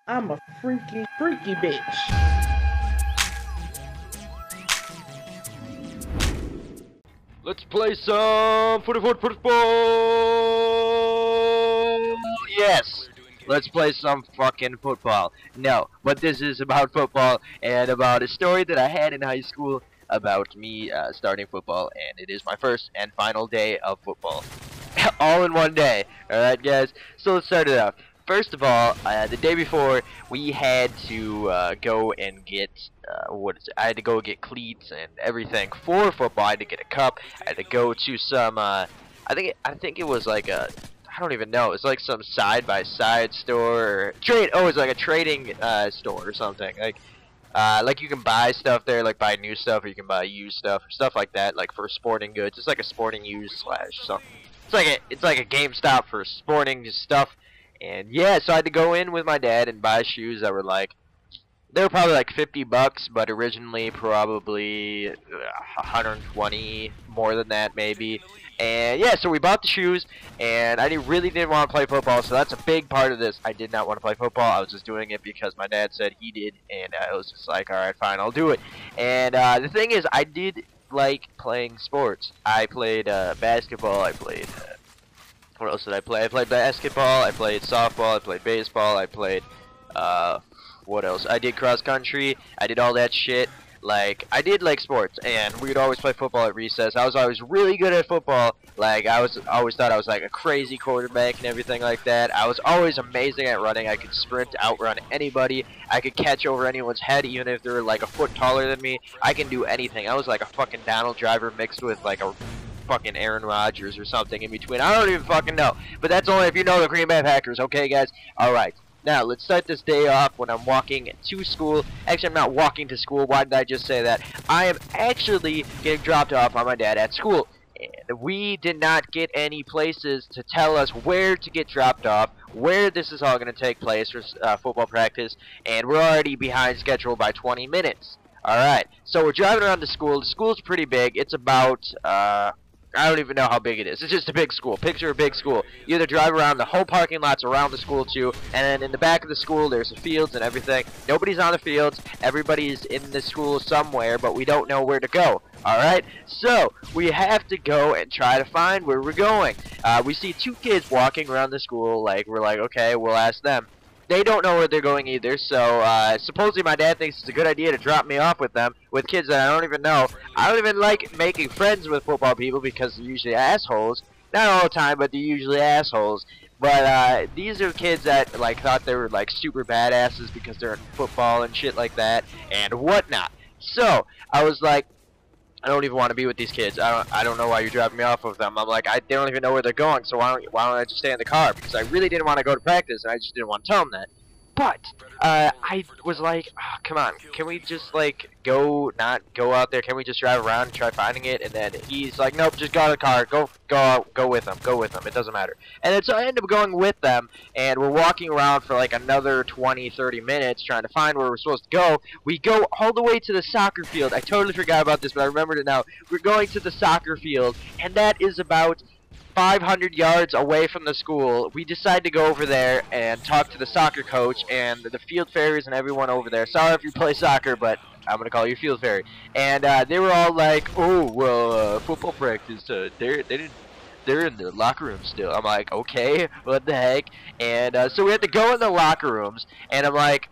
I'm a freaky, freaky bitch. Let's play some football. Yes, let's play some fucking football. No, but this is about football and about a story that I had in high school about me starting football, and it is my first and final day of football. All in one day. Alright, guys? So let's start it off. First of all, the day before, we had to go and get, I had to go get cleats and everything for football. I had to get a cup. I had to go to some, I think it was like a, I don't even know. It's like some side-by-side store. Or it's like a trading store or something. Like you can buy stuff there, like buy new stuff, or you can buy used stuff, or stuff like that, like for sporting goods. It's like a sporting used slash something. It's like a GameStop for sporting stuff. And yeah, so I had to go in with my dad and buy shoes that were like, they were probably like $50, but originally probably 120, more than that maybe. And yeah, so we bought the shoes, and I really didn't want to play football, so that's a big part of this. I did not want to play football. I was just doing it because my dad said he did, and I was just like, alright, fine, I'll do it. And the thing is, I did like playing sports. I played basketball, I played... what else did I play? I played basketball, I played softball, I played baseball, I played, what else? I did cross country, I did all that shit. Like, I did like sports, and we would always play football at recess. I was always really good at football. Like, I always thought I was like a crazy quarterback and everything like that. I was always amazing at running. I could sprint, outrun anybody. I could catch over anyone's head, even if they were like a foot taller than me. I can do anything. I was like a fucking Donald Driver mixed with like a fucking Aaron Rodgers or something in between. I don't even fucking know. But that's only if you know the Green Bay Packers, okay, guys? Alright. Now, let's start this day off when I'm walking to school. Actually, I'm not walking to school. Why did I just say that? I am actually getting dropped off by my dad at school. And we did not get any places to tell us where to get dropped off, where this is all going to take place for football practice, and we're already behind schedule by 20 minutes. Alright, so we're driving around the school. The school's pretty big. It's about, I don't even know how big it is. It's just a big school. Picture a big school. You either drive around the whole parking lots around the school too, and then in the back of the school there's the fields and everything. Nobody's on the fields. Everybody's in the school somewhere, but we don't know where to go. Alright? So, we have to go and try to find where we're going. We see two kids walking around the school. Like, we're like, okay, we'll ask them. They don't know where they're going either, so supposedly my dad thinks it's a good idea to drop me off with them, with kids that I don't even know. I don't even like making friends with football people because they're usually assholes. Not all the time, but they're usually assholes. But these are kids that like thought they were like super badasses because they're in football and shit like that and whatnot. So I was like, I don't even want to be with these kids. I don't know why you're dropping me off with them. I'm like, they don't even know where they're going, so why don't I just stay in the car? Because I really didn't want to go to practice, and I just didn't want to tell them that. But I was like, oh, come on, can we just like not go out there? Can we just drive around and try finding it? And then he's like, nope, just go out of the car, go with them, it doesn't matter. And then so I end up going with them, and we're walking around for like another 20-30 minutes trying to find where we're supposed to go. We go all the way to the soccer field. I totally forgot about this, but I remembered it now. We're going to the soccer field, and that is about 500 yards away from the school. We decide to go over there and talk to the soccer coach and the field fairies and everyone over there. Sorry if you play soccer, but I'm gonna call you field fairy. And they were all like, "Oh, well, football practice. They're in the locker room still." I'm like, "Okay, what the heck?" And so we had to go in the locker rooms, and I'm like,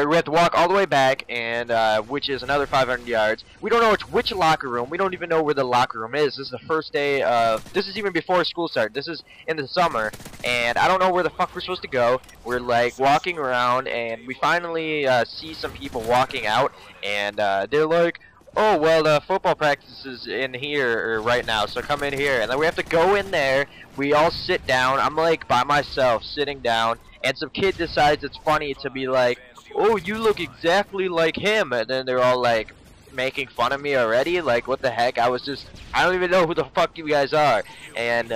we have to walk all the way back, and which is another 500 yards. We don't know which locker room. We don't even know where the locker room is. This is the first day of... This is even before school started. This is in the summer, and I don't know where the fuck we're supposed to go. We're, like, walking around, and we finally see some people walking out, and they're like, "Oh, well, the football practice is in here right now, so come in here." And then we have to go in there. We all sit down. I'm, like, by myself, sitting down, and some kid decides it's funny to be like, "Oh, you look exactly like him," and then they're all like making fun of me already. Like, what the heck? I don't even know who the fuck you guys are. And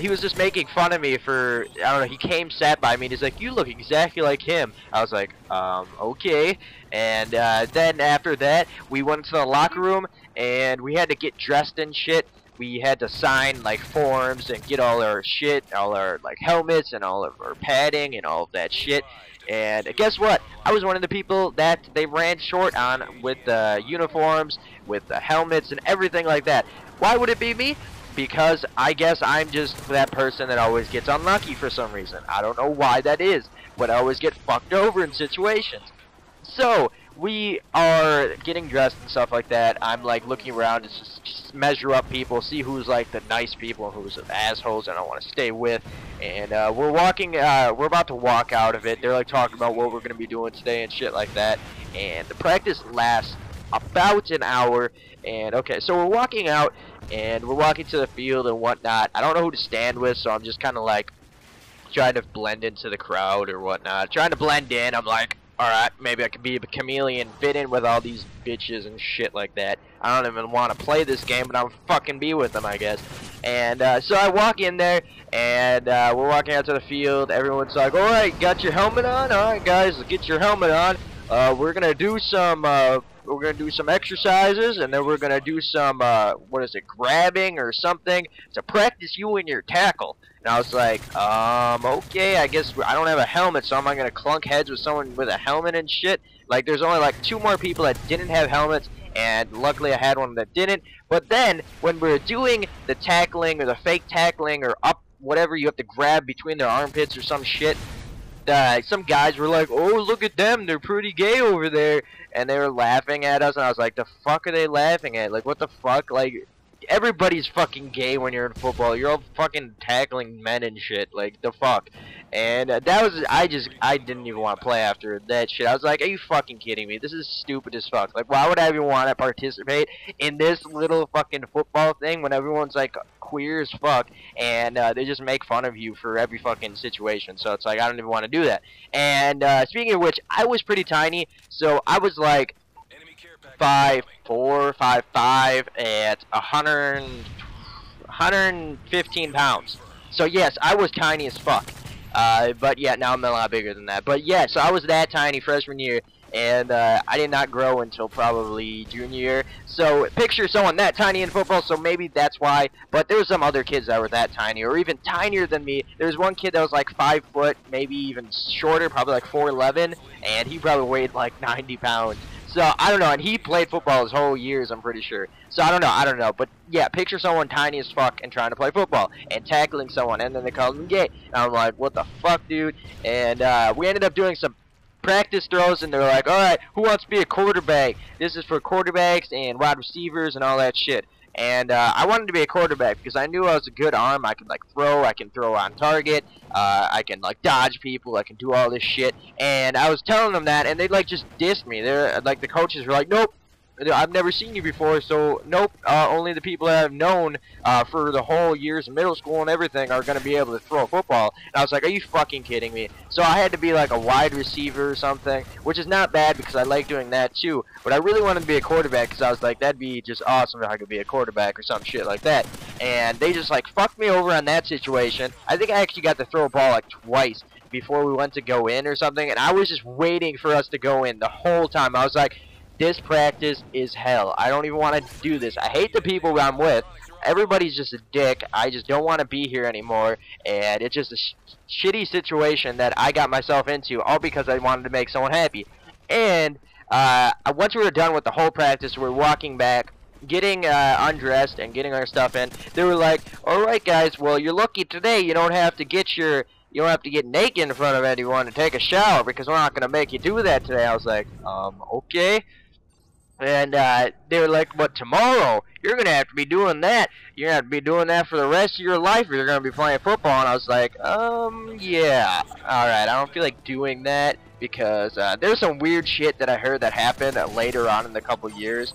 he was just making fun of me for, I don't know, he came, sat by me, and he's like, "You look exactly like him." I was like, okay. And then after that, we went to the locker room, and we had to get dressed and shit. We had to sign like forms and get all our shit, all our like helmets and all of our padding and all of that shit. And guess what? I was one of the people that they ran short on with the uniforms, with the helmets, and everything like that. Why would it be me? Because I guess I'm just that person that always gets unlucky for some reason. I don't know why that is, but I always get fucked over in situations. So, we are getting dressed and stuff like that. I'm like looking around to just measure up people, see who's like the nice people and who's the assholes I don't want to stay with. And we're we're about to walk out of it. They're like talking about what we're going to be doing today and shit like that. And the practice lasts about an hour. And okay, so we're walking out and we're walking to the field and whatnot. I don't know who to stand with, so I'm just kind of like trying to blend into the crowd or whatnot. Trying to blend in. I'm like, alright, maybe I could be a chameleon, fit in with all these bitches and shit like that. I don't even want to play this game, but I'll fucking be with them, I guess. And so I walk in there, and we're walking out to the field. Everyone's like, alright, got your helmet on? Alright, guys, get your helmet on. We're gonna do some exercises, and then we're gonna do some grabbing or something to practice you in your tackle. And I was like, okay, I guess I don't have a helmet, so am I gonna clunk heads with someone with a helmet and shit? Like, there's only like 2 more people that didn't have helmets, and luckily I had one that didn't. But then, when we were doing the tackling, or the fake tackling, or up whatever you have to grab between their armpits or some shit, some guys were like, oh, look at them, they're pretty gay over there, and they were laughing at us, and I was like, the fuck are they laughing at? Like, what the fuck? Like, everybody's fucking gay when you're in football. You're all fucking tackling men and shit. Like, the fuck. And that was, I didn't even want to play after that shit. I was like, are you fucking kidding me? This is stupid as fuck. Like, why would I even want to participate in this little fucking football thing when everyone's like queer as fuck, and they just make fun of you for every fucking situation. So it's like, I don't even want to do that. And speaking of which, I was pretty tiny, so I was like 5'4", 5'5", at 115 pounds. So yes, I was tiny as fuck. But yeah, now I'm a lot bigger than that. But yeah, so I was that tiny freshman year, and I did not grow until probably junior year. So picture someone that tiny in football, so maybe that's why. But there were some other kids that were that tiny, or even tinier than me. There was one kid that was like 5 foot, maybe even shorter, probably like 4'11", and he probably weighed like 90 pounds. So, I don't know, and he played football his whole years, I'm pretty sure. So, I don't know, but yeah, picture someone tiny as fuck and trying to play football, and tackling someone, and then they call them gay. And I'm like, what the fuck, dude? And we ended up doing some practice throws, and they're like, alright, who wants to be a quarterback? This is for quarterbacks and wide receivers and all that shit. And I wanted to be a quarterback because I knew I was a good arm. I could like throw, I can throw on target, I can like dodge people, I can do all this shit. And I was telling them that, and they like just dissed me. They're like, the coaches were like, nope, I've never seen you before, so nope, only the people that I've known for the whole years of middle school and everything are going to be able to throw a football. And I was like, are you fucking kidding me? So I had to be like a wide receiver or something, which is not bad because I like doing that too. But I really wanted to be a quarterback because I was like, that'd be just awesome if I could be a quarterback or some shit like that. And they just like fucked me over on that situation. I think I actually got to throw a ball like twice before we went to go in or something, and I was just waiting for us to go in the whole time. I was like, this practice is hell. I don't even want to do this. I hate the people I'm with. Everybody's just a dick. I just don't want to be here anymore. And it's just a shitty situation that I got myself into, all because I wanted to make someone happy. And once we were done with the whole practice, we were walking back, getting undressed and getting our stuff in. They were like, alright guys, well you're lucky today. You don't have to get naked in front of anyone and take a shower because we're not going to make you do that today. I was like, okay. And they were like, but tomorrow, you're going to have to be doing that. You're going to have to be doing that for the rest of your life or you're going to be playing football. And I was like, yeah. Alright, I don't feel like doing that because there's some weird shit that I heard that happened later on in the couple years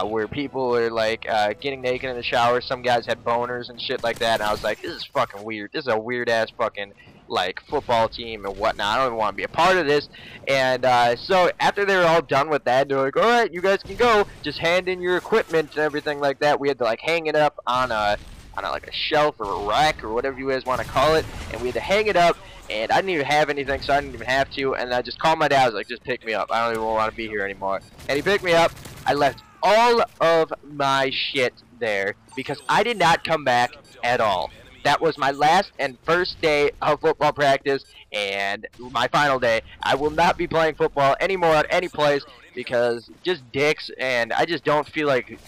where people are like getting naked in the shower. Some guys had boners and shit like that. And I was like, this is fucking weird. This is a weird-ass fucking like football team and whatnot. I don't even want to be a part of this. And so after they were all done with that, they're like, alright, you guys can go, just hand in your equipment and everything like that. We had to like hang it up on like a shelf or a rack or whatever you guys want to call it, and we had to hang it up, and I didn't even have anything, so I didn't even have to. And I just called my dad. I was like, just pick me up, I don't even want to be here anymore. And he picked me up. I left all of my shit there because I did not come back at all. that was my last and first day of football practice and my final day. I will not be playing football anymore at any place because just dicks, and I just don't feel like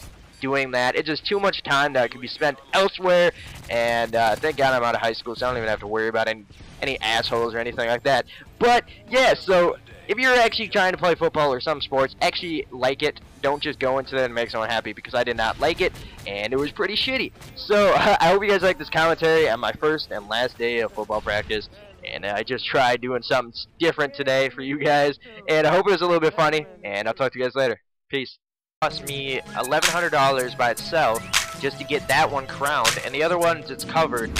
doing that. It's just too much time that could be spent elsewhere, and thank God I'm out of high school, so I don't even have to worry about any assholes or anything like that. But yeah, so if you're actually trying to play football or some sports, actually like it. Don't just go into it and make someone happy, because I did not like it, and it was pretty shitty. So I hope you guys like this commentary on my first and last day of football practice. And I just tried doing something different today for you guys, and I hope it was a little bit funny, and I'll talk to you guys later. Peace. It cost me $1,100 by itself just to get that one crowned, and the other ones it's covered.